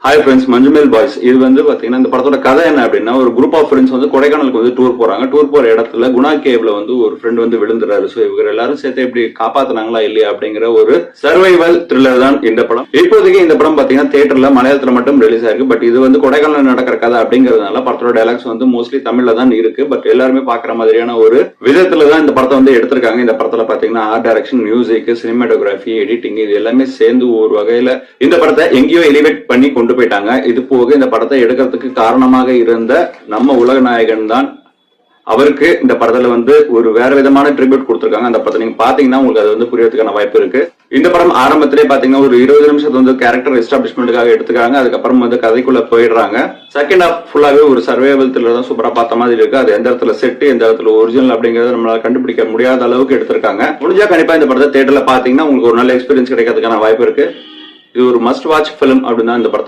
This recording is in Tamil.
Hi friends, Manjummel boys. இது வந்து பாத்தீங்கன்னா இந்த படத்தோட கதை என்ன அப்படின்னா, ஒரு குரூப் ஆஃப் ஃப்ரெண்ட்ஸ் வந்து கொடைக்கானலுக்கு வந்து டூர் போறாங்க. டூர் போற இடத்துல குணா கேவ்ல வந்து ஒரு ஃப்ரெண்ட் வந்து விழுந்துறாரு. சோ இவங்க எல்லாரும் சேர்த்து எப்படி காப்பாத்தினாங்களா இல்லையா அப்படிங்கிற ஒரு சர்வைவல் த்ரில்லர் தான் இந்த படம். இப்போதைக்கு இந்த படம் பாத்தீங்கன்னா தியேட்டர்ல மலையாளத்துல மட்டும் ரிலீஸ் ஆயிருக்கு. பட் இது வந்து கொடைக்கானல் நடக்கிற கதை அப்படிங்கறதுனால படத்தோட டைலாக்ஸ் வந்து மோஸ்ட்லி தமிழ்ல தான் இருக்கு. பட் எல்லாருமே பாக்குற மாதிரியான ஒரு விதத்துல தான் இந்த படத்தை வந்து எடுத்திருக்காங்க. இந்த படத்துல பாத்தீங்கன்னா art direction, music, cinematography, editing இது எல்லாமே சேர்ந்து ஒரு வகையில இந்த படத்தை எங்கேயோ எலிவேட் பண்ணி கொண்டு போயிட்டாங்க. இது போக இந்த படத்தை எடுக்கிறதுக்கு காரணமாக இருந்த நம்ம உலக நாயகன் தான். அவருக்கு இந்த படத்துல வந்து ஒரு வேற விதமான ட்ரிபியூட் கொடுத்திருக்காங்க. அந்த படத்தை நீங்க பாத்தீங்கன்னா உங்களுக்கு அது வந்து புரியறதுக்கான வாய்ப்பு இருக்கு. இந்த படம் ஆரம்பத்திலே பாத்தீங்கன்னா ஒரு 20 நிமிஷத்து வந்து கேரக்டர் எஸ்டாபிஷ்மெண்ட்டுக்காக எடுத்துக்காங்க. அதுக்கப்புறம் வந்து கதைக்குள்ள போயிடுறாங்க. செகண்ட் ஹாஃப் ஃபுல்லாவே ஒரு சர்வைவல் த்ரில்லர் தான் சூப்பரா பார்த்த மாதிரி இருக்கு. அது எந்த இடத்துல செட், எந்த இடத்துல ஒரிஜினல் அப்படிங்கறத நம்மளால கண்டுபிடிக்க முடியாத அளவுக்கு எடுத்திருக்காங்க. முடிஞ்சா கண்டிப்பா இந்த படத்தை தியேட்டர்ல பாத்தீங்கன்னா உங்களுக்கு ஒரு நல்ல எக்ஸ்பீரியன்ஸ் கிடைக்கிறதுக்கான வாய்ப்பு இருக்கு. இது ஒரு மஸ்ட் வாட்ச் பிலிம் அப்படின்னு தான் இந்த படத்தை